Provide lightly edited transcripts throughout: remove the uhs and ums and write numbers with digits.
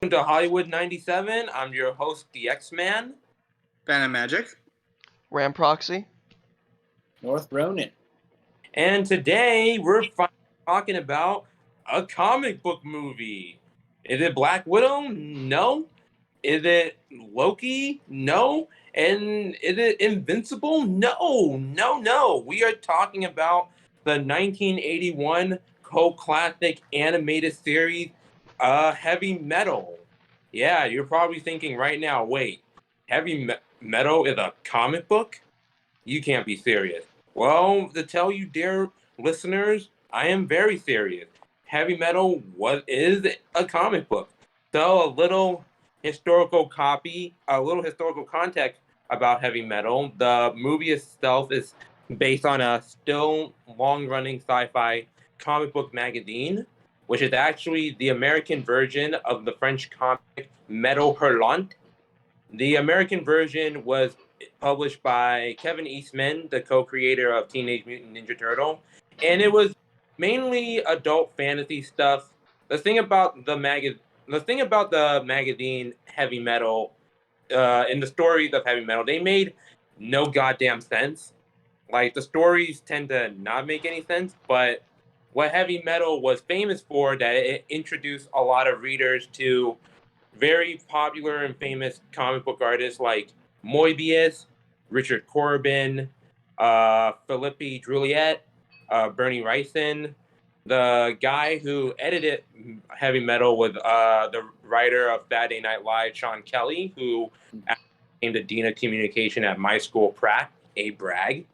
Welcome to Hollywood 97. I'm your host, the X-Man. Phantom Magic. Ram Proxy. North Ronin. And today we're talking about a comic book movie. Is it Black Widow? No. Is it Loki? No. And is it Invincible? No. We are talking about the 1981 cult classic animated series, Heavy Metal. Yeah, you're probably thinking right now, wait, Metal is a comic book? You can't be serious. Well, to tell you, dear listeners, I am very serious. Heavy Metal is a comic book. So a little historical context about Heavy Metal. The movie itself is based on a still long-running sci-fi comic book magazine, which is actually the American version of the French comic Metal Hurlant. The American version was published by Kevin Eastman, the co-creator of Teenage Mutant Ninja Turtle, and it was mainly adult fantasy stuff. The thing about the magazine Heavy Metal, in the stories of Heavy Metal, they made no goddamn sense. Like the stories tend to not make any sense, but what Heavy Metal was famous for, that it introduced a lot of readers to very popular and famous comic book artists like Moebius, Richard Corbin, Philippe Druillet, Bernie Wrightson. The guy who edited Heavy Metal was the writer of Saturday Night Live, Sean Kelly, who became the dean of communication at my school, Pratt, A. Bragg.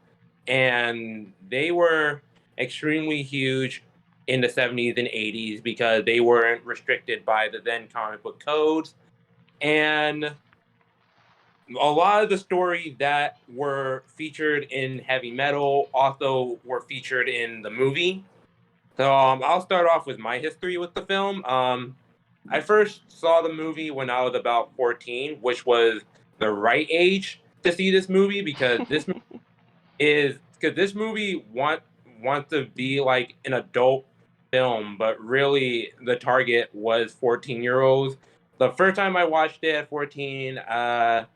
And they were extremely huge in the 70s and 80s because they weren't restricted by the then comic book codes. And a lot of the stories that were featured in Heavy Metal also were featured in the movie. So I'll start off with my history with the film. I first saw the movie when I was about 14, which was the right age to see this movie because this movie wants to be like an adult film, but really the target was 14-year-olds. The first time I watched it at 14, I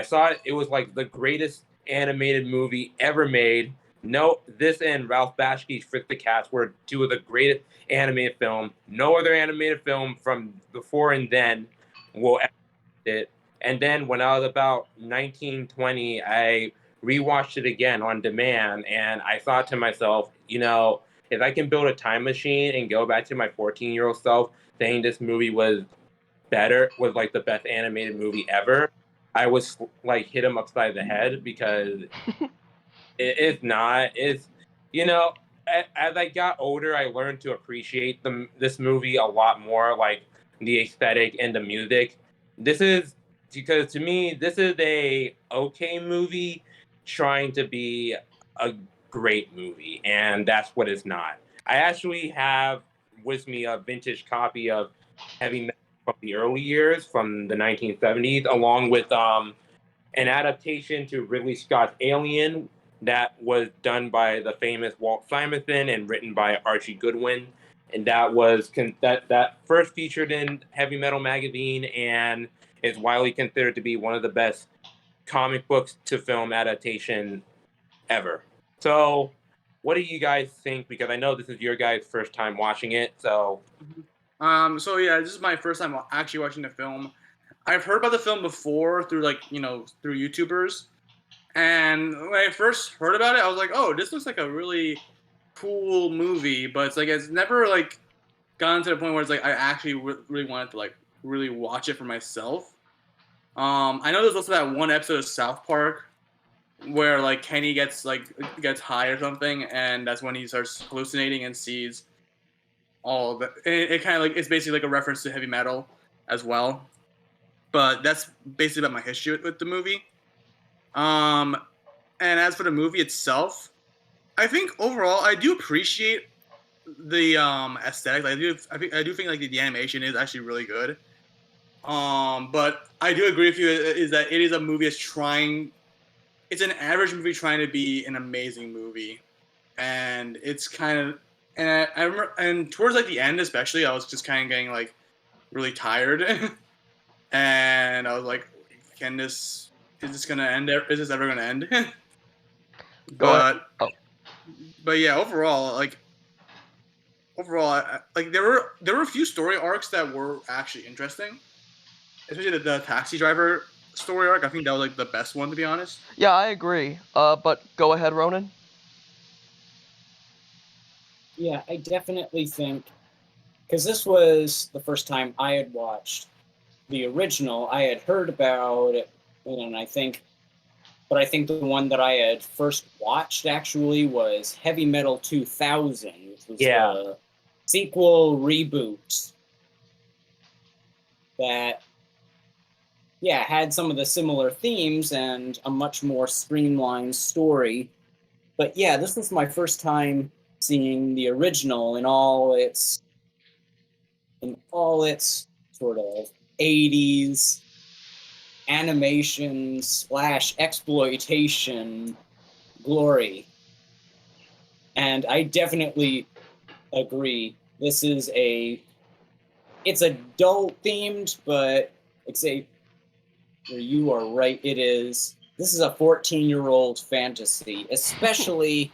saw it was like the greatest animated movie ever made. No, this and Ralph Bakshi's Fritz the Cats were two of the greatest animated film. No other animated film from before and then will ever it. And then when I was about 19, 20, I rewatched it again on demand, and I thought to myself, if I can build a time machine and go back to my 14-year-old self saying this movie was like the best animated movie ever, I was like hit him upside the head because it's not. As I got older, I learned to appreciate this movie a lot more, like the aesthetic and the music. This is because to me, this is a okay movie trying to be a great movie, and that's what it's not. I actually have with me a vintage copy of Heavy Metal from the early years, from the 1970s, along with an adaptation to Ridley Scott's Alien that was done by the famous Walt Simonson and written by Archie Goodwin, and that first featured in Heavy Metal magazine and is widely considered to be one of the best comic books to film adaptation ever. So, what do you guys think? Because I know this is your guys' first time watching it, so. So yeah, this is my first time actually watching the film. I've heard about the film before through through YouTubers, and when I first heard about it, I was like, oh, this looks like a really cool movie, but it's never like gotten to the point where it's like I actually really wanted to like really watch it for myself. I know there's also that one episode of South Park where like Kenny gets high or something, and that's when he starts hallucinating and sees all of it. It kind of like it's basically like a reference to Heavy Metal as well. But that's basically about my history with the movie. And as for the movie itself, I think overall I do appreciate the aesthetic. I do think like the animation is actually really good. But I do agree with you is that it is a movie that's trying. It's an average movie trying to be an amazing movie, and it's kind of. And I remember, and towards like the end, especially, I was just kind of getting like really tired, and I was like, is this gonna end? Is this ever gonna end? Go ahead. but Oh. but yeah, overall, like there were a few story arcs that were actually interesting, especially the taxi driver story arc. I think that was like the best one, to be honest. Yeah, I agree. But go ahead, Ronan. Yeah, I definitely think, because this was the first time I had watched the original. I had heard about it, and I think the one that I had first watched actually was Heavy Metal 2000, which was Yeah. the sequel reboot that, yeah, had some of the similar themes and a much more streamlined story. But yeah, this was my first time seeing the original in all its sort of 80s animation / exploitation glory. And I definitely agree. It's adult themed, but you are right, this is a 14-year-old fantasy, especially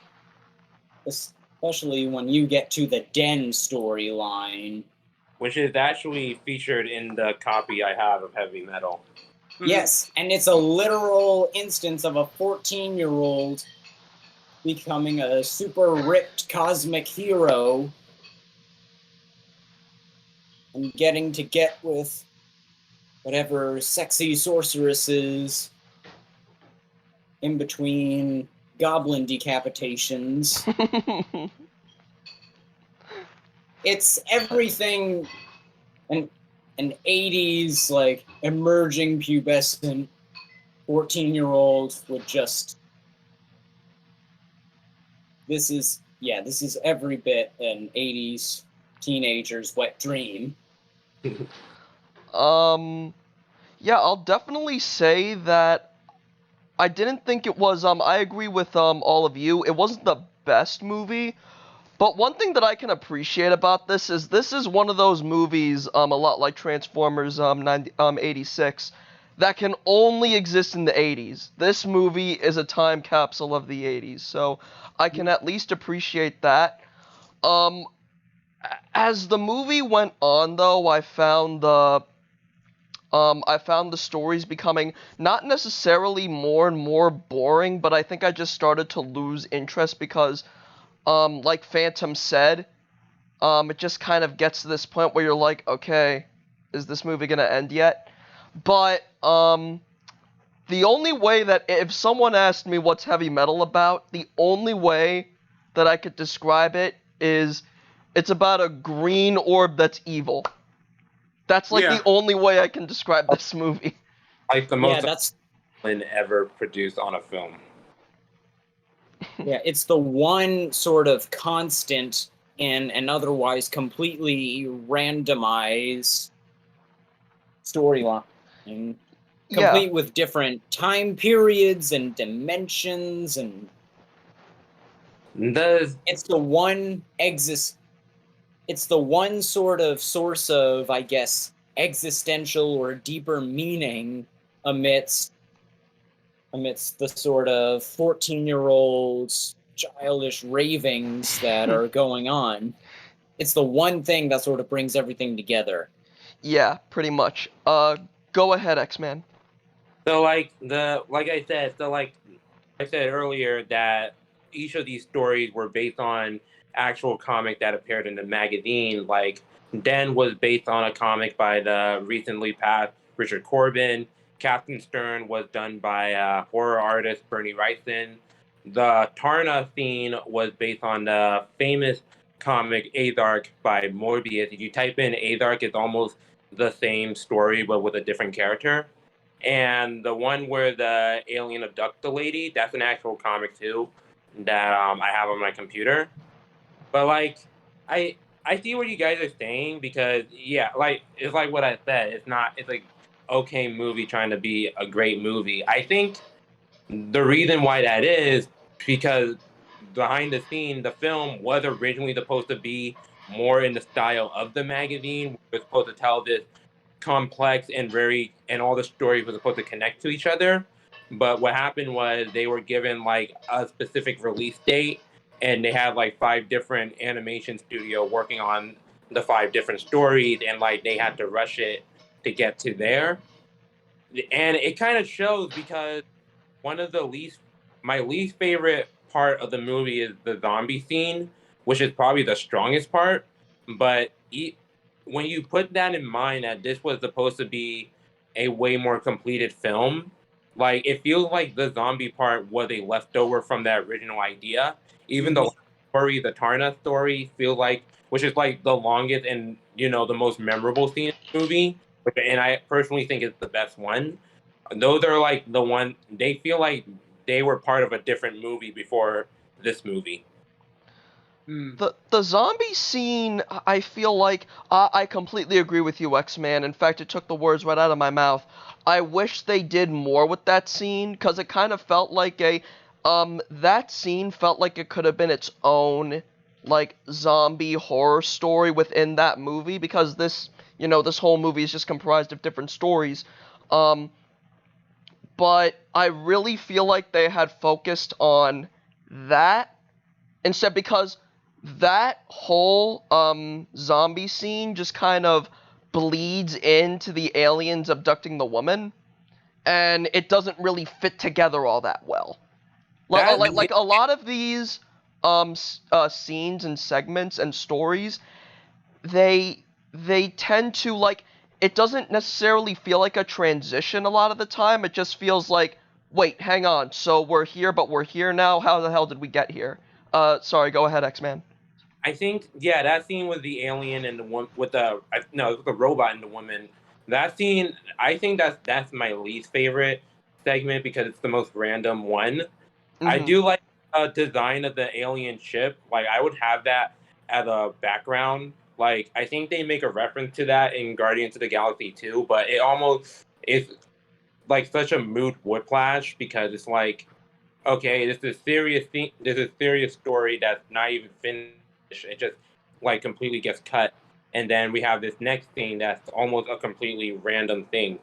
when you get to the Den storyline. Which is actually featured in the copy I have of Heavy Metal. Yes, and it's a literal instance of a 14-year-old becoming a super ripped cosmic hero and getting to get with whatever sexy sorceresses in between goblin decapitations. It's everything an 80s, like, emerging pubescent 14-year-old would just... This is every bit an 80s teenager's wet dream. Yeah, I'll definitely say that I didn't think it was, I agree with, all of you. It wasn't the best movie, but one thing that I can appreciate about this is one of those movies, a lot like Transformers, 86, that can only exist in the 80s. This movie is a time capsule of the 80s, so I can at least appreciate that. As the movie went on, though, I found the stories becoming not necessarily more and more boring, but I think I just started to lose interest because, like Phantom said, it just kind of gets to this point where you're like, okay, is this movie gonna end yet? But, the only way that, if someone asked me what's Heavy Metal about, the only way that I could describe it is it's about a green orb that's evil. That's like Yeah. the only way I can describe this movie. Like the most that's ever produced on a film. Yeah, it's the one sort of constant in an otherwise completely randomized storyline, complete with different time periods and dimensions, and it's the one sort of source of, I guess, existential or deeper meaning amidst the sort of 14-year-olds childish ravings that are going on. It's the one thing that sort of brings everything together. Yeah, pretty much. Go ahead, X-Man. So like I said earlier, that each of these stories were based on actual comic that appeared in the magazine. Like Den was based on a comic by the recently passed Richard Corbin. Captain Stern was done by horror artist Bernie Wrightson. The Tarna scene was based on the famous comic Azark by Morbius. If you type in Azark, it's almost the same story but with a different character. And the one where the alien abducts the lady, that's an actual comic too that I have on my computer. But like, I see what you guys are saying, because yeah, like it's like what I said. It's like okay movie trying to be a great movie. I think the reason why that is because behind the scene, the film was originally supposed to be more in the style of the magazine. It was supposed to tell this complex and all the stories were supposed to connect to each other. But what happened was they were given like a specific release date, and they had like 5 different animation studio working on the 5 different stories, and like they had to rush it to get to there. And it kind of shows because one of the least my least favorite part of the movie is the zombie scene, which is probably the strongest part. But when you put that in mind that this was supposed to be a way more completed film, like it feels like the zombie part was a leftover from that original idea. Even the story, the Tarna story, feel like which is like the longest and the most memorable scene in the movie, and I personally think it's the best one. Those are like the one they feel like they were part of a different movie before this movie. The zombie scene, I feel like I completely agree with you, X-Man. In fact, it took the words right out of my mouth. I wish they did more with that scene because it kind of felt like that scene felt like it could have been its own like zombie horror story within that movie because this whole movie is just comprised of different stories. But I really feel like they had focused on that instead because that whole zombie scene just kind of bleeds into the aliens abducting the woman, and it doesn't really fit together all that well. Like a lot of these scenes and segments and stories, they tend to like it doesn't necessarily feel like a transition a lot of the time. It just feels like, wait, hang on, so we're here, but we're here now. How the hell did we get here? Sorry, go ahead, X-Man. I think that scene with the alien and the one with the robot and the woman. That scene, I think that's my least favorite segment because it's the most random one. I do like design of the alien ship. Like I would have that as a background. Like I think they make a reference to that in Guardians of the Galaxy 2, but it almost is like such a mood whiplash because it's like, okay, this is serious thing. This is a serious story that's not even finished. It just like completely gets cut, and then we have this next thing that's almost a completely random thing.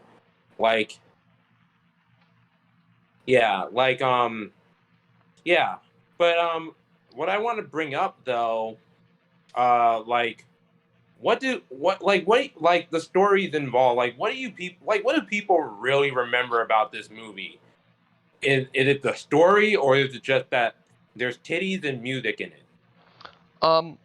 Like, yeah, like yeah, but what I want to bring up though, like what the stories involved, like what do people really remember about this movie? Is it the story or is it just that there's titties and music in it? Um,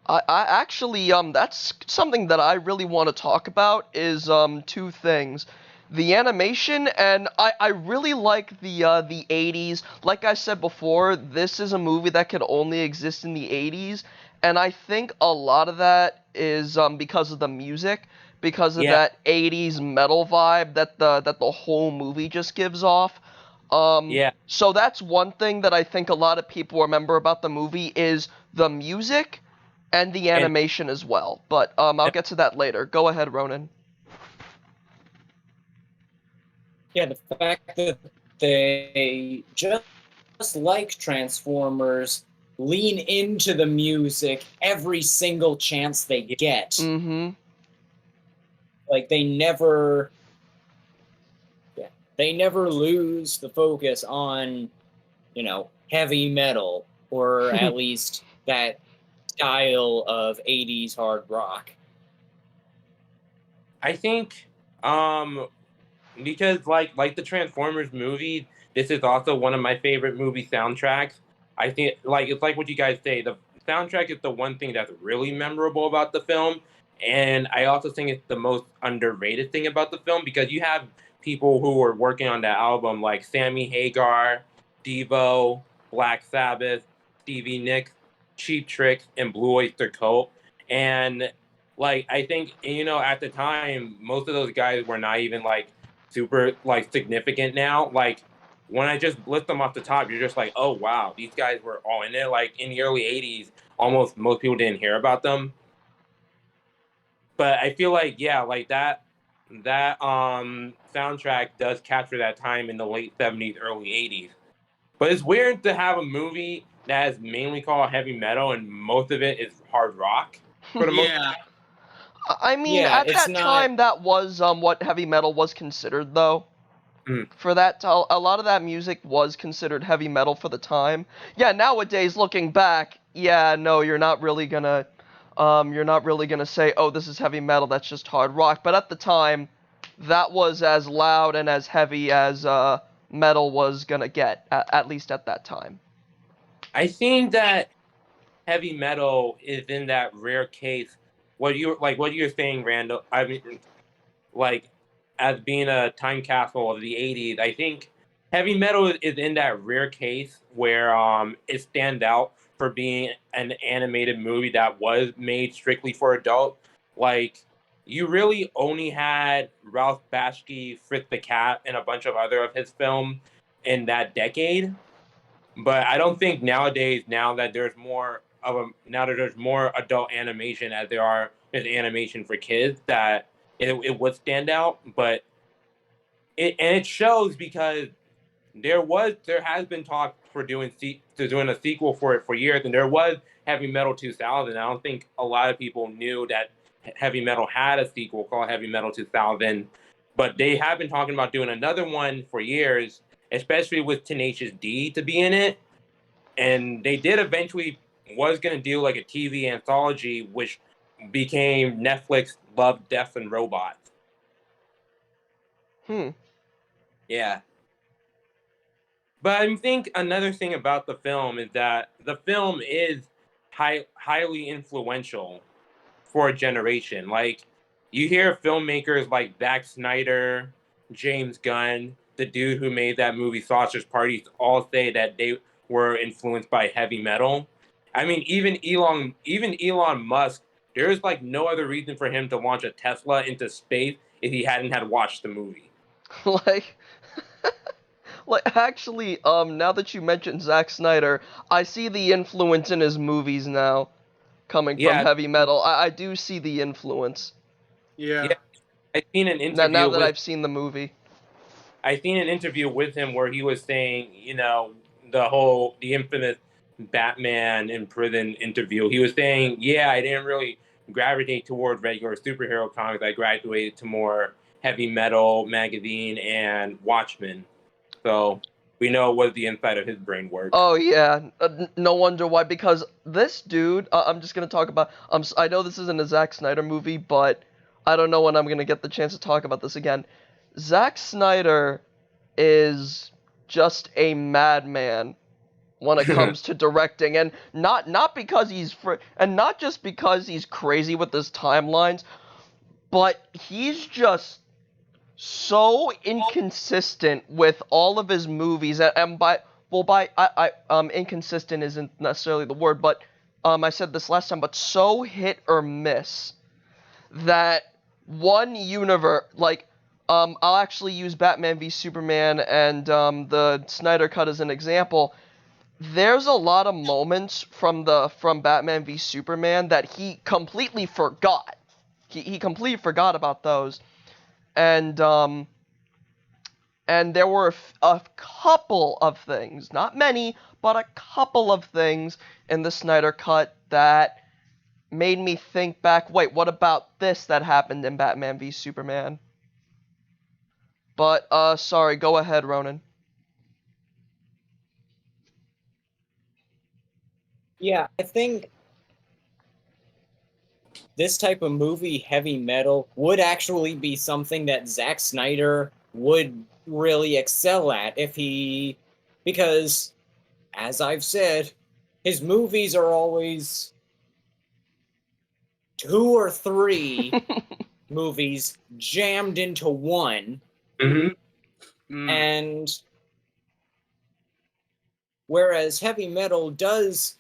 I actually that's something that I really want to talk about is two things. The animation and I really like the 80s. Like I said before, this is a movie that could only exist in the 80s, and I think a lot of that is because of the music, because of Yeah, that 80s metal vibe that the whole movie just gives off. yeah. So that's one thing that I think a lot of people remember about the movie is the music and the And animation as well. But I'll get to that later. Go ahead, Ronan. Yeah, the fact that they just like Transformers lean into the music every single chance they get. Mm-hmm. Like they never lose the focus on, heavy metal or at least that style of 80s hard rock. I think because like the Transformers movie, this is also one of my favorite movie soundtracks. I think like it's like what you guys say, the soundtrack is the one thing that's really memorable about the film, and I also think it's the most underrated thing about the film because you have people who were working on that album like Sammy Hagar, Devo, Black Sabbath, Stevie Nicks, Cheap Tricks, and Blue Oyster Cult, and like I think at the time most of those guys were not even like super like significant now. Like when I just list them off the top, you're just like, oh wow, these guys were all in it. Like in the early '80s, almost most people didn't hear about them. But I feel like like that soundtrack does capture that time in the late '70s, early '80s. But it's weird to have a movie that is mainly called heavy metal, and most of it is hard rock. For the most, Yeah. I mean, Yeah, at it's that not- time, that was what heavy metal was considered, though. Mm. For that, a lot of that music was considered heavy metal for the time. Yeah, nowadays, looking back, yeah, no, you're not really gonna say, oh, this is heavy metal. That's just hard rock. But at the time, that was as loud and as heavy as metal was gonna get, at least at that time. I think that heavy metal is in that rare case. What you're saying, Randall. I mean, like, as being a time capsule of the '80s, I think heavy metal is in that rare case where it stands out for being an animated movie that was made strictly for adults. Like, you really only had Ralph Bakshi, Fritz the Cat, and a bunch of other of his films in that decade. But I don't think nowadays, now that there's more adult animation as there are is animation for kids, that it would stand out. But it shows because there has been talk for doing a sequel for it for years, and there was Heavy Metal 2000. I don't think a lot of people knew that Heavy Metal had a sequel called Heavy Metal 2000, but they have been talking about doing another one for years, especially with Tenacious D to be in it. And they did eventually was going to do like a TV anthology, which became Netflix Love, Death, and Robots. Yeah. But I think another thing about the film is that the film is highly influential for a generation. Like, you hear filmmakers like Zack Snyder, James Gunn, the dude who made that movie Sausage Party, all say that they were influenced by heavy metal. I mean, even Elon Musk, there's like no other reason for him to launch a Tesla into space if he hadn't had watched the movie. like, actually, now that you mentioned Zack Snyder, I see the influence in his movies now, coming Yeah. from heavy metal. I do see the influence. Yeah. Yeah. I seen an interview Now that with I've seen the movie. I seen an interview with him where he was saying, the infamous Batman in prison interview. He was saying, yeah, I didn't really gravitate towards regular superhero comics. I graduated to more heavy metal magazine and Watchmen. So we know what the inside of his brain works. Oh yeah, no wonder why. Because this dude, I'm just gonna talk about. I know this isn't a Zack Snyder movie, but I don't know when I'm gonna get the chance to talk about this again. Zack Snyder is just a madman when it comes to directing, and not because and not just because he's crazy with his timelines, but he's just so inconsistent with all of his movies, and inconsistent isn't necessarily the word, but I said this last time, but so hit or miss that one universe, like, I'll actually use Batman v Superman and the Snyder Cut as an example. There's a lot of moments from Batman v Superman that he completely forgot. He completely forgot about those. And there were a couple of things, not many, but a couple of things in the Snyder Cut that made me think back, wait, what about this that happened in Batman v Superman? But, sorry, go ahead, Ronan. Yeah, I think this type of movie, heavy metal, would actually be something that Zack Snyder would really excel at because, as I've said, his movies are always 2 or 3 movies jammed into one. Mm-hmm. And whereas heavy metal does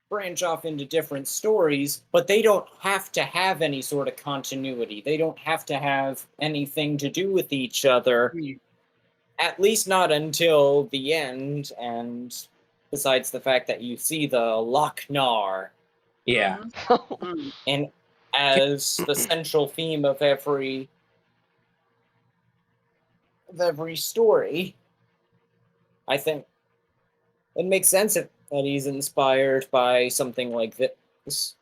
branch off into different stories, but they don't have to have any sort of continuity. They don't have to have anything to do with each other, at least not until the end, and besides the fact that you see the Loch-Nar Yeah. and as the central theme of every story, I think it makes sense if that he's inspired by something like this.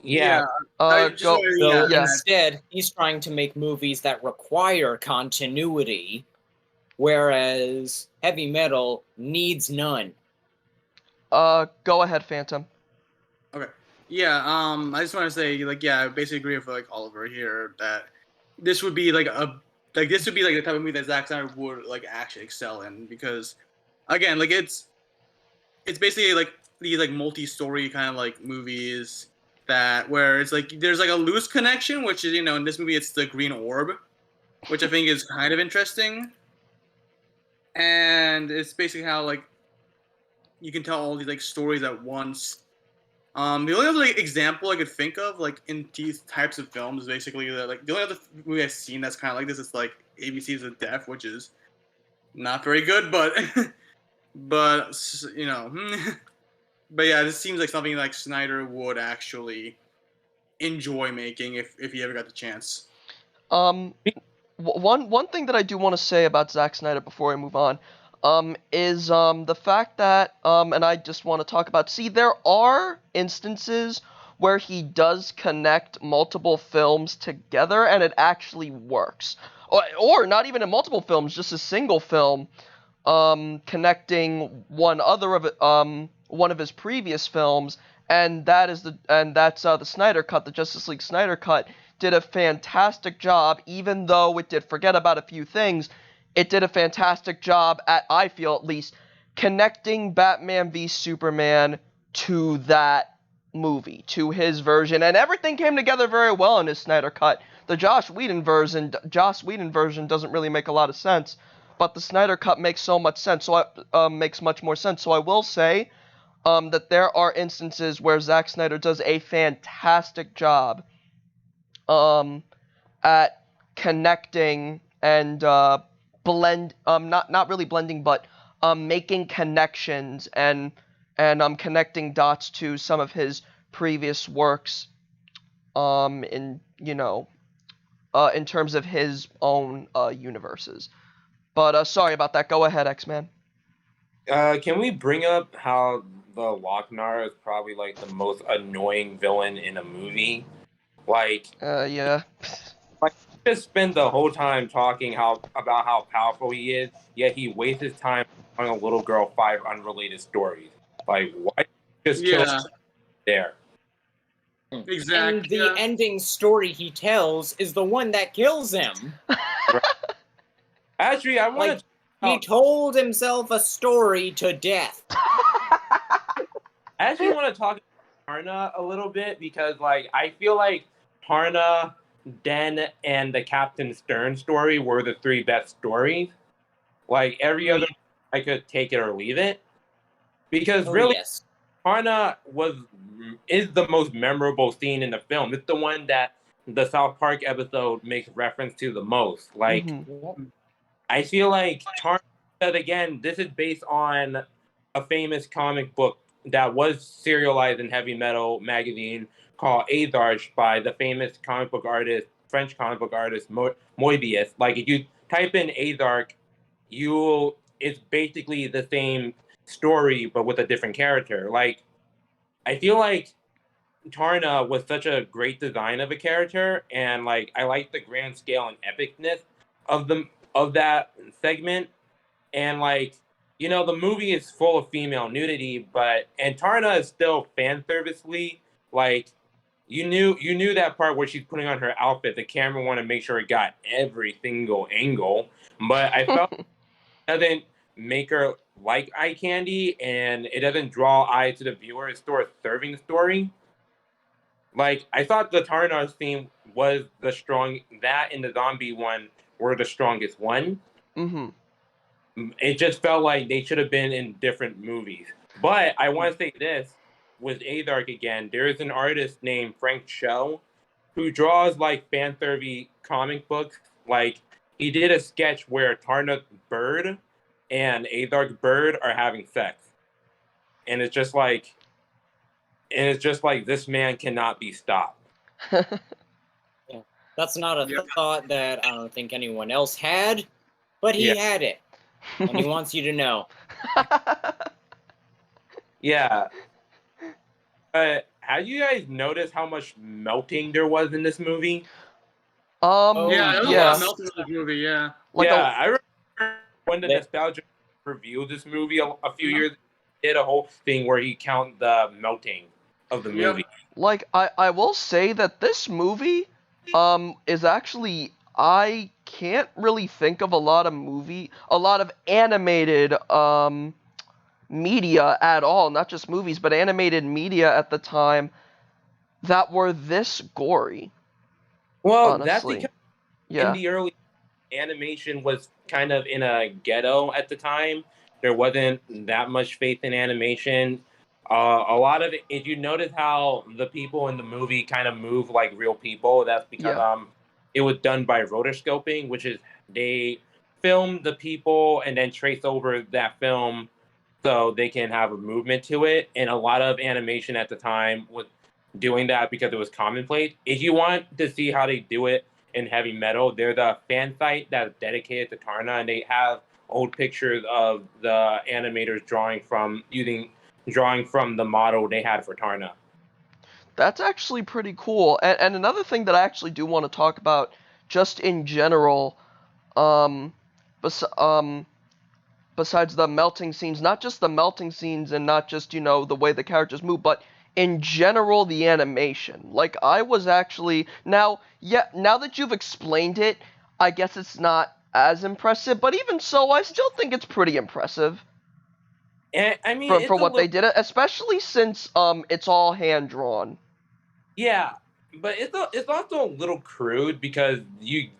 Yeah, I just Go. wanted- So yeah. instead, he's trying to make movies that require continuity, whereas heavy metal needs none. Go ahead, Phantom. Yeah, I just want to say, like, yeah, I basically agree with like Oliver here that this would be like this would be like the type of movie that Zack Snyder would like actually excel in because, again, like it's basically like these like multi-story kind of like movies that where it's like there's like a loose connection, which is in this movie it's the green orb, which I think is kind of interesting, and it's basically how like you can tell all these like stories at once. The only other like, example I could think of, like in these types of films, is basically that like the only other movie I've seen that's kind of like this is like ABC's of Death, which is not very good, but but but yeah, this seems like something like Snyder would actually enjoy making if he ever got the chance. One thing that I do want to say about Zack Snyder before I move on, is the fact that and I just want to talk about. See, there are instances where he does connect multiple films together, and it actually works. Or not even in multiple films, just a single film, connecting one of his previous films, and that's the Snyder Cut, the Justice League Snyder Cut. Did a fantastic job, even though it did forget about a few things. It did a fantastic job I feel at least, connecting Batman v Superman to that movie, to his version, and everything came together very well in his Snyder Cut. The Joss Whedon version doesn't really make a lot of sense, but the Snyder Cut makes so much sense. Makes much more sense. So I will say, that there are instances where Zack Snyder does a fantastic job at connecting and not really blending, but making connections and connecting dots to some of his previous works, in in terms of his own universes. But sorry about that. Go ahead, X-Man. can we bring up how the Lochnar is probably like the most annoying villain in a movie? Like, Yeah. just spend the whole time talking about how powerful he is, yet he wastes his time on a little girl 5 unrelated stories. Like, why just kill Yeah, there? exactly. And the ending story he tells is the one that kills him. Actually, I want to. He told himself a story to death. I actually want to talk about Tarna a little bit because, like, I feel like Tarna, Den, and the Captain Stern story were the 3 best stories. Like, every other, I could take it or leave it. Because really, Yes. Tarna is the most memorable scene in the film. It's the one that the South Park episode makes reference to the most. Like, I feel like Tarna, again, this is based on a famous comic book that was serialized in Heavy Metal magazine called Azarch by the famous French comic book artist Moebius. Like, if you type in Azarch, it's basically the same story but with a different character. Like, I feel like Tarna was such a great design of a character, and like I like the grand scale and epicness of that segment. And like, the movie is full of female nudity, and Tarna is still fan servicely. Like, you knew that part where she's putting on her outfit. The camera wanted to make sure it got every single angle, but I felt it doesn't make her like eye candy, and it doesn't draw eye to the viewer. It's sort of serving the story. Like, I thought the Tarna scene was that and the zombie one were the strongest one. It just felt like they should have been in different movies. But I want to say this with Azarch again. There is an artist named Frank Cho who draws like fan service comic books. Like, he did a sketch where Tarna Bird and Azarch Bird are having sex, and it's just like this man cannot be stopped. That's not a thought that I don't think anyone else had, but he had it, and he wants you to know. Yeah. Have you guys noticed how much melting there was in this movie? Yeah, there was a lot yeah, of melting in this movie. Yeah. like Yeah, I remember when the They- nostalgia reviewed this movie a few years did a whole thing where he counted the melting of the Yep. movie. like I will say that this movie is actually, I can't really think of a lot of animated media at all, not just movies, but animated media at the time that were this gory, Well, that's honestly. because in Yeah. the early animation was kind of in a ghetto at the time. There wasn't that much faith in animation. A lot of it, if you notice how the people in the movie kind of move like real people, that's because Yeah. it was done by rotoscoping, which is they film the people and then trace over that film so they can have a movement to it. And a lot of animation at the time was doing that because it was commonplace. If you want to see how they do it in heavy metal, there's a fan site that's dedicated to Tarna, and they have old pictures of the animators drawing from the model they had for Tarna. That's actually pretty cool. And another thing that I actually do want to talk about, just in general, um, bes- um, besides the melting scenes, not just the melting scenes and not just, the way the characters move, but in general, the animation. Like, I was actually, now that you've explained it, I guess it's not as impressive, but even so, I still think it's pretty impressive And I mean, for it's a what little they did, especially since it's all hand drawn. yeah, but it's also a little crude because you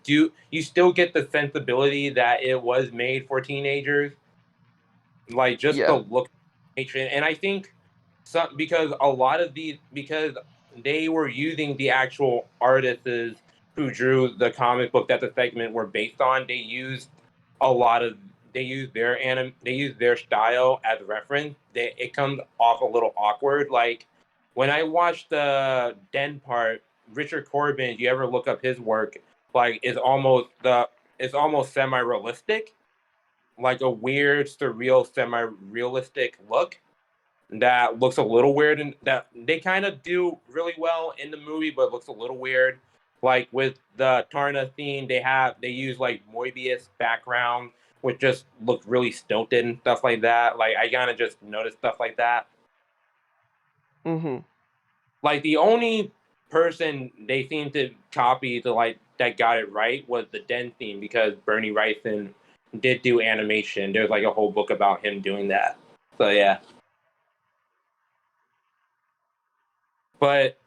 still get the sensibility that it was made for teenagers, like just the Yeah. look, and I think some because a lot of these because they were using the actual artists who drew the comic book that the segment were based on. A lot of they use their style as reference. It comes off a little awkward. Like when I watched the Den part, Richard Corbin. If you ever look up his work, like it's almost semi realistic, like a weird surreal semi realistic look that looks a little weird, and that they kind of do really well in the movie, but looks a little weird. Like with the Tarna theme, they use like Moebius background, which just looked really stilted and stuff like that. Like I kind of just noticed stuff like that. Mm-hmm. Like the only person they seemed to copy to like that got it right was the Den theme because Bernie Wrightson did do animation. There's like a whole book about him doing that. So yeah. But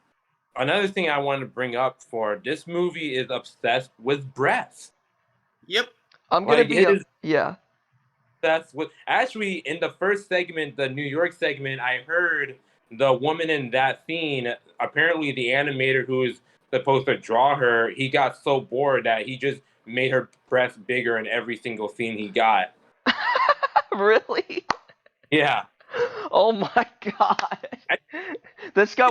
another thing I wanted to bring up for this movie is obsessed with breasts. Yep. I'm gonna Like be it is yeah. obsessed with. Actually, in the first segment, the New York segment, I heard the woman in that scene. Apparently, the animator who is supposed to draw her, he got so bored that he just made her breasts bigger in every single scene he got. Really? Yeah. Oh my god.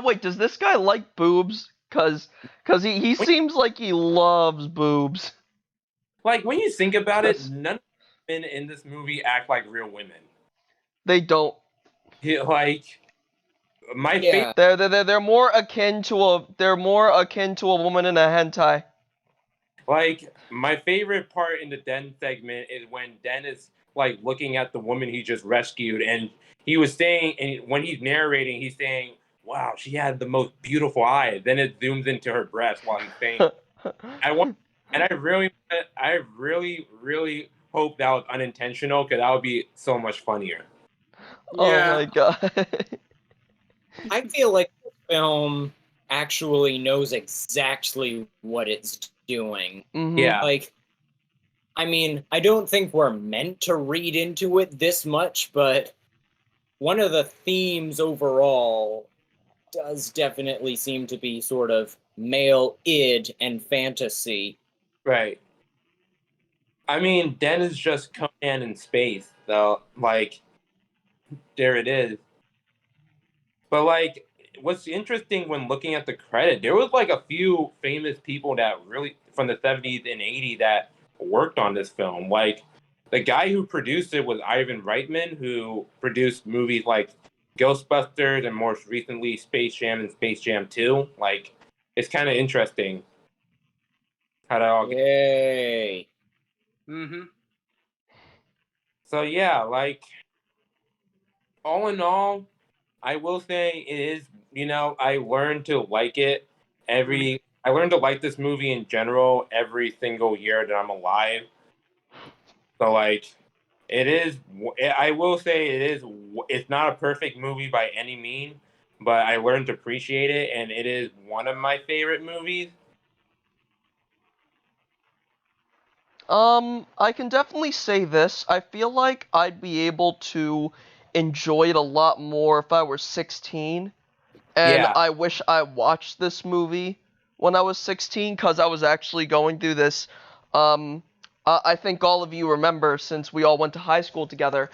Wait, does this guy like boobs? Cause he seems like he loves boobs. Like when you think about it, 'Cause none of the women in this movie act like real women. they don't. Like my Yeah. They're more akin to a woman in a hentai. Like my favorite part in the Den segment is when Den is like looking at the woman he just rescued, and he was saying, and when he's narrating, he's saying, "Wow, she had the most beautiful eyes." Then it zooms into her breast while he's saying, "I want," and I really hope that was unintentional because that would be so much funnier. Oh Yeah. my god. I feel like the film actually knows exactly what it's doing. Mhm. Yeah, Like, I mean, I don't think we're meant to read into it this much, but one of the themes overall does definitely seem to be sort of male id and fantasy. right. I mean, Den is just Conan in space, though. Like, there it is. But like, what's interesting when looking at the credit, there was like a few famous people that really from the 70s and 80s that worked on this film. Like the guy who produced it was Ivan Reitman, who produced movies like Ghostbusters and more recently Space Jam and Space Jam 2. Like, it's kind of interesting how that all. Yay. Mm-hmm. So yeah, like all in all, I will say it is. I learned to like it I learned to like this movie in general every single year that I'm alive. So like, it is. I will say it is. It's not a perfect movie by any means, but I learned to appreciate it, and it is one of my favorite movies. I can definitely say this. I feel like I'd be able to enjoy it a lot more if I were 16. And Yeah. I wish I watched this movie when I was 16 because I was actually going through this. I think all of you remember since we all went to high school together,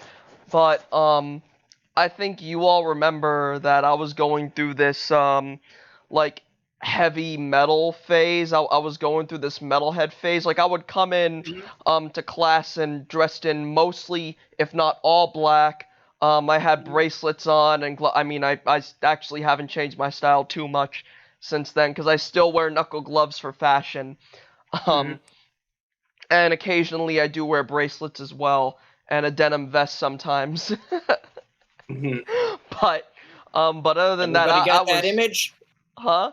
but I think you all remember that I was going through this like heavy metal phase. I was going through this metalhead phase. Like I would come in to class and dressed in mostly, if not all black. I had bracelets on, and I actually haven't changed my style too much since then because I still wear knuckle gloves for fashion. Um, and occasionally I do wear bracelets as well, and a denim vest sometimes. Mhm. But other than that, Everybody I got that was, image? huh?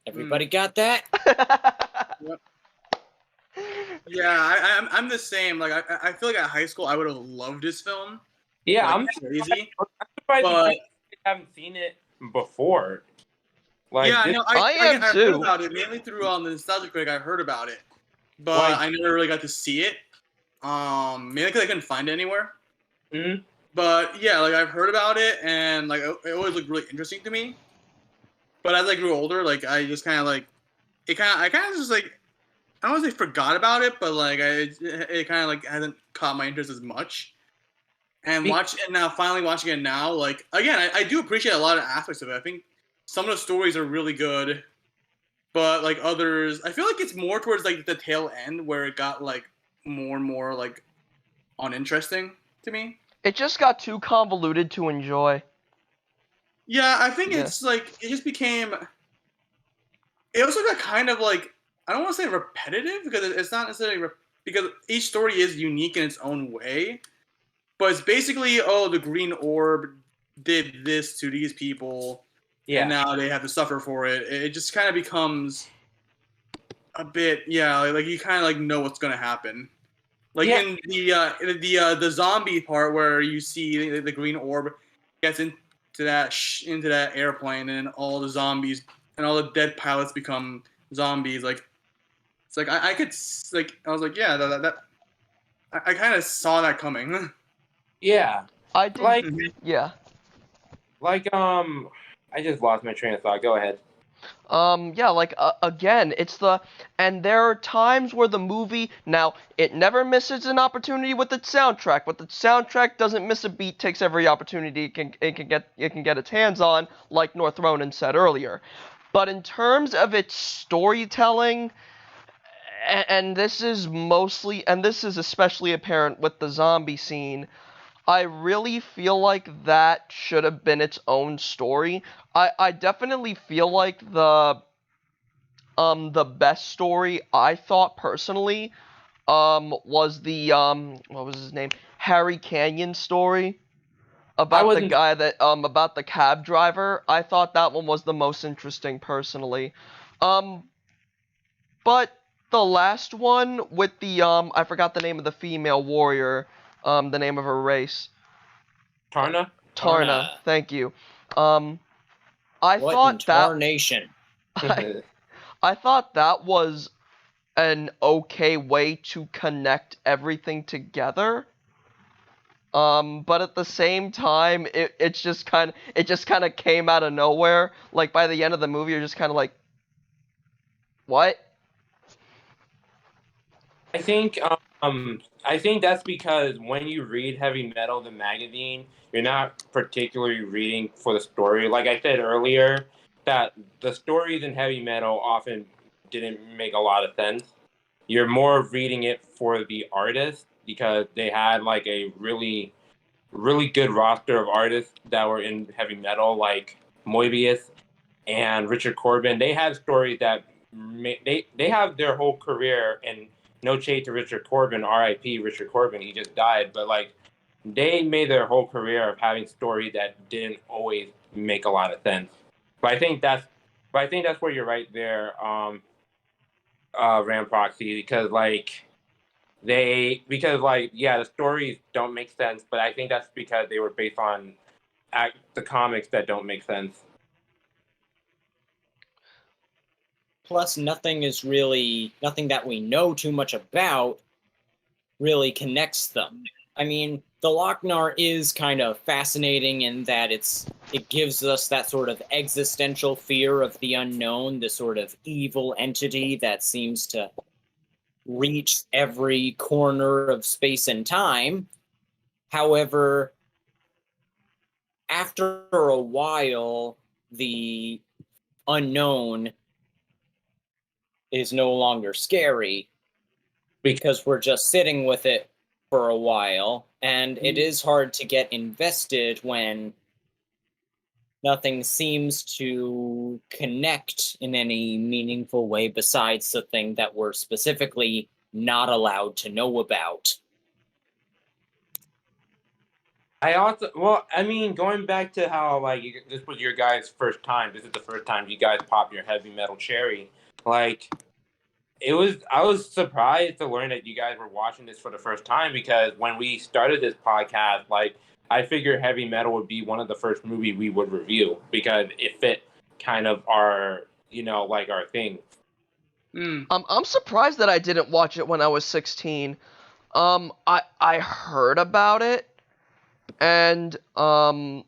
Everybody got that? Yeah, I'm the same. Like I feel like at high school I would have loved this film. Yeah, Like I'm crazy. surprised But you haven't seen it before. Like yeah, this, no, I am I heard too. about it mainly through the Nostalgia Critic. I heard about it, but like, I never really got to see it. Mainly because I couldn't find it anywhere. mhm. But yeah, like I've heard about it, and like it always looked really interesting to me. But as I grew older, like I just kind of like I kind of just like I don't want to say forgot about it, but like it kind of like hasn't caught my interest as much. And Be- watch it now, finally watching it now, like again, I do appreciate a lot of aspects of it. I think some of the stories are really good, but like others, I feel like it's more towards like the tail end where it got like more and more like uninteresting to me. It just got too convoluted to enjoy. Yeah, I think Yeah. it's like it just became. It also got kind of like I don't want to say repetitive because it's not necessarily because each story is unique in its own way. But it's basically, oh, the green orb did this to these people, and yeah, now they have to suffer for it. It just kind of becomes a bit, yeah, like you kind of like know what's gonna happen. Like yeah, in the zombie part where you see the green orb gets into into that airplane, and all the zombies and all the dead pilots become zombies. Like it's like I could like I was like, yeah, that I kind of saw that coming. yeah. I did. Like, Yeah. I just lost my train of thought. Go ahead. Yeah, like, again, and there are times where the movie, now, it never misses an opportunity with its soundtrack, but the soundtrack doesn't miss a beat, takes every opportunity it can get its hands on, like North Ronan said earlier. But in terms of its storytelling, and this is especially apparent with the zombie scene, I really feel like that should have been its own story. I definitely feel like the best story I thought personally was the what was his name? Harry Canyon story I about the wasn't. guy that about the cab driver. I thought that one was the most interesting personally. Um but the last one with the I forgot the name of the female warrior, the name of her race. Tarna. Tarna, thank you. Um I What in thought that tarnation? I I thought that was an okay way to connect everything together. But at the same time, it just kind of came out of nowhere. Like by the end of the movie, you're just kind of like, what? I think I think that's because when you read Heavy Metal the magazine, you're not particularly reading for the story. Like I said earlier, that the stories in Heavy Metal often didn't make a lot of sense. You're more reading it for the artist because they had like a really really good roster of artists that were in heavy metal, like Moebius and Richard Corbin. They have stories that they have their whole career, and no shade to Richard Corbin, R.I.P. Richard Corbin, he just died, but like they made their whole career of having stories that didn't always make a lot of sense. But I think that's where you're right there, Ram Proxy, because yeah, the stories don't make sense, but I think that's because they were based on the comics that don't make sense. Plus, nothing that we know too much about really connects them. I mean, the Lochnar is kind of fascinating in that it gives us that sort of existential fear of the unknown, the sort of evil entity that seems to reach every corner of space and time. However, after a while, the unknown is no longer scary because we're just sitting with it for a while, and it is hard to get invested when nothing seems to connect in any meaningful way besides the thing that we're specifically not allowed to know about. Going back to how this was your guys' first time. This is the first time you guys popped your heavy metal cherry. Like, I was surprised to learn that you guys were watching this for the first time, because when we started this podcast, I figured heavy metal would be one of the first movies we would review because it fit kind of our thing. I'm surprised that I didn't watch it when I was 16. I heard about it, and I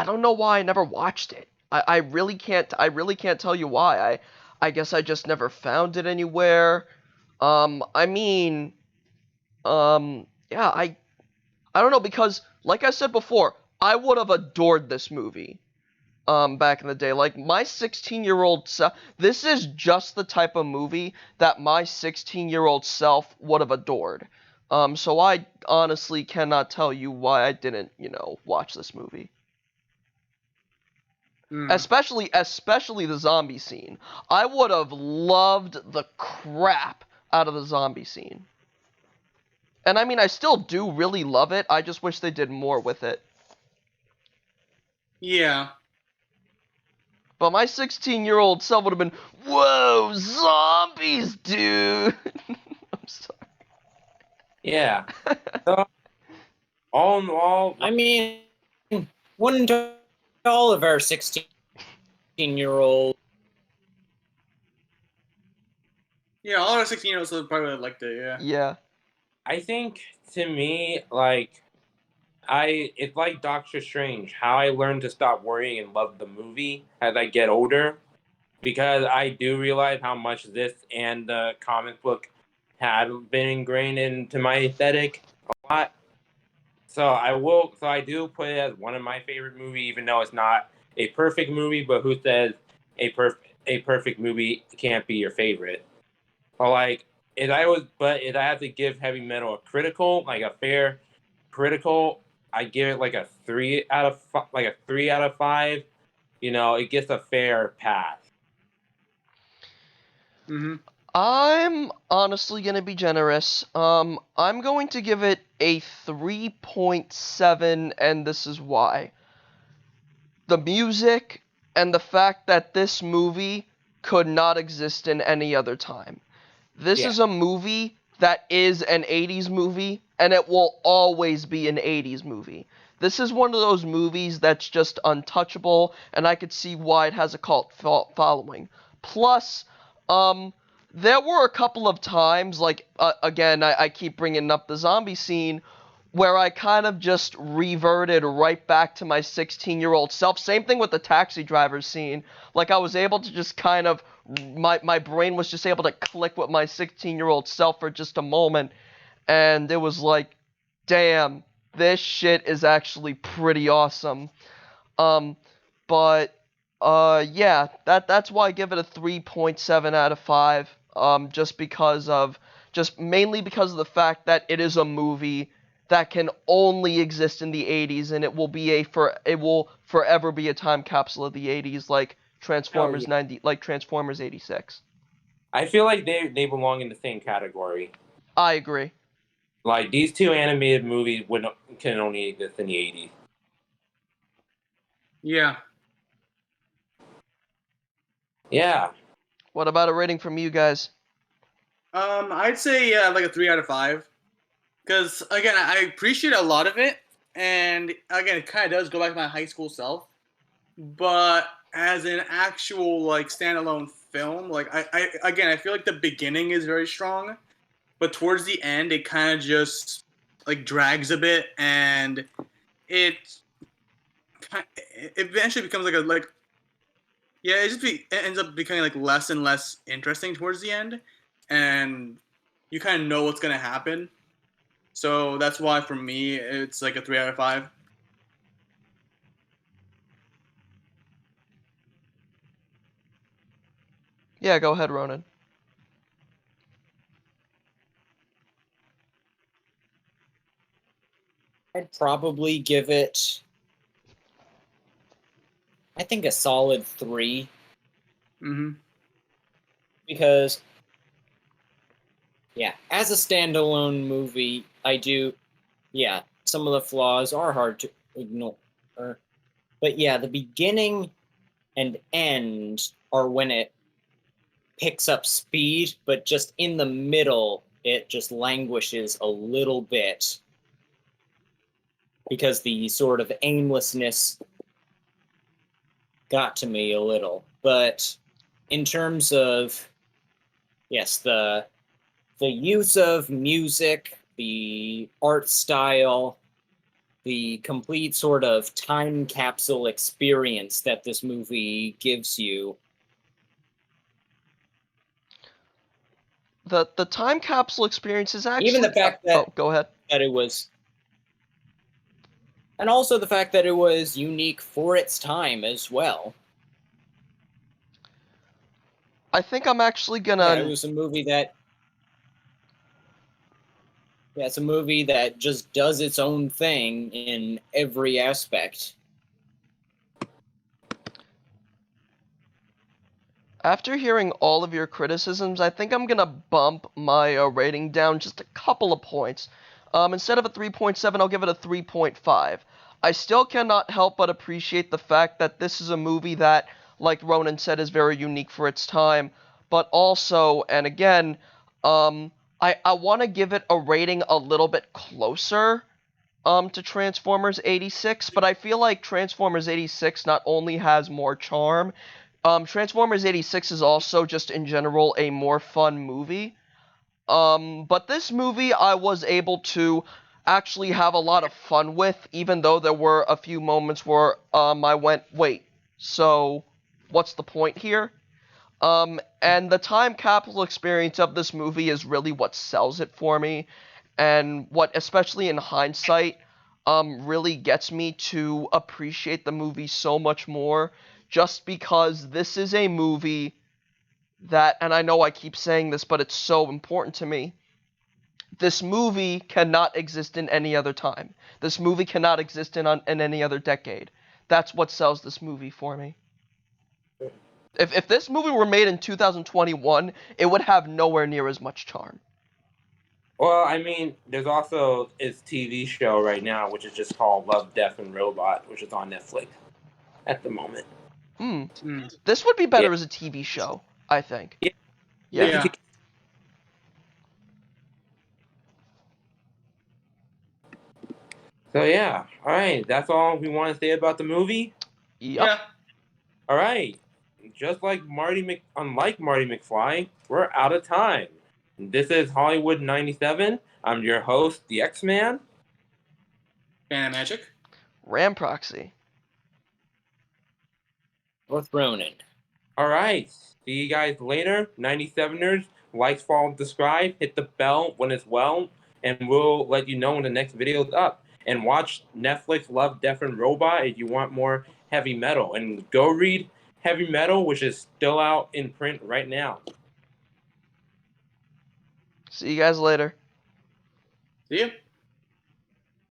don't know why I never watched it. I really can't tell you why. I guess I just never found it anywhere. Yeah, I don't know, because like I said before, I would have adored this movie back in the day. Like, my 16-year-old self, this is just the type of movie that my 16-year-old self would have adored. So I honestly cannot tell you why I didn't, watch this movie. Especially the zombie scene. I would have loved the crap out of the zombie scene. And I mean, I still do really love it. I just wish they did more with it. Yeah. But my 16-year-old self would have been, whoa, zombies, dude! I'm sorry. Yeah. So, all in all, I mean, wouldn't all of our 16-year-old... Yeah, all our 16-year-olds probably liked it, yeah. Yeah. I think, to me, it's like Doctor Strange, how I learned to stop worrying and love the movie as I get older, because I do realize how much this and the comic book have been ingrained into my aesthetic a lot. So I do put it as one of my favorite movies, even though it's not a perfect movie, but who says a perfect movie can't be your favorite? But if I have to give heavy metal a fair critical, I give it a 3 out of 5. It gets a fair pass. I'm honestly gonna be generous. I'm going to give it a 3.7, and this is why. The music and the fact that this movie could not exist in any other time. This is a movie that is an 80s movie, and it will always be an 80s movie. This is one of those movies that's just untouchable, and I could see why it has a cult following. Plus, there were a couple of times, again, I keep bringing up the zombie scene, where I kind of just reverted right back to my 16-year-old self. Same thing with the taxi driver scene. I was able to just kind of, my brain was just able to click with my 16-year-old self for just a moment, and it was like, damn, this shit is actually pretty awesome. Yeah, that's why I give it a 3.7 out of 5. Mainly because of the fact that it is a movie, that can only exist in the 80s, and it will forever be a time capsule of the 80s, like Transformers yeah. 90, like Transformers 86. I feel like they belong in the same category. I agree. Like these two animated movies can only exist in the 80s. Yeah. Yeah. What about a rating from you guys? I'd say like a 3 out of 5. Because again, I appreciate a lot of it, and again, it kind of does go back to my high school self. But as an actual like standalone film, like I feel like the beginning is very strong, but towards the end, it kind of just like drags a bit, and it eventually becomes it ends up becoming like less and less interesting towards the end, and you kind of know what's gonna happen. So that's why for me it's like a 3 out of 5. Yeah, go ahead, Ronan. I'd probably give it, I think, a solid 3, Mm-hmm. because, yeah, as a standalone movie, some of the flaws are hard to ignore. But yeah, the beginning and end are when it picks up speed, but just in the middle, it just languishes a little bit because the sort of aimlessness got to me a little. But in terms of, yes, the use of music, the art style, the complete sort of time capsule experience that this movie gives you. The time capsule experience is actually Even the fact that oh, go ahead. that it was, and also the fact that it was unique for its time as well. I think I'm actually Yeah, gonna it was a movie that, yeah, it's a movie that just does its own thing in every aspect. After hearing all of your criticisms, I think I'm gonna bump my rating down just a couple of points. Instead of a 3.7, I'll give it a 3.5. I still cannot help but appreciate the fact that this is a movie that, like Ronan said, is very unique for its time, but also, and again, I want to give it a rating a little bit closer to Transformers 86, but I feel like Transformers 86 not only has more charm, Transformers 86 is also just in general a more fun movie. But this movie I was able to actually have a lot of fun with, even though there were a few moments where I went, wait, so what's the point here? And the time capsule experience of this movie is really what sells it for me, and what, especially in hindsight, really gets me to appreciate the movie so much more, just because this is a movie that, and I know I keep saying this, but it's so important to me. This movie cannot exist in any other time. This movie cannot exist in any other decade. That's what sells this movie for me. If this movie were made in 2021, it would have nowhere near as much charm. Well, I mean, there's also its TV show right now, which is just called Love, Death, and Robot, which is on Netflix at the moment. This would be better Yeah. as a TV show, I think. Yeah. Yeah. So yeah, all right. That's all we want to say about the movie. Yep. Yeah. All right. Just like unlike Marty McFly, we're out of time. This is Hollywood 97. I'm your host, the X-Man. Phantom Magic. Ram Proxy. North Ronan. All right. See you guys later. 97ers. Like, follow, subscribe. Hit the bell when it's well. And we'll let you know when the next video is up. And watch Netflix Love, Death, and Robot if you want more heavy metal. And go read Heavy Metal, which is still out in print right now. See you guys later. See ya.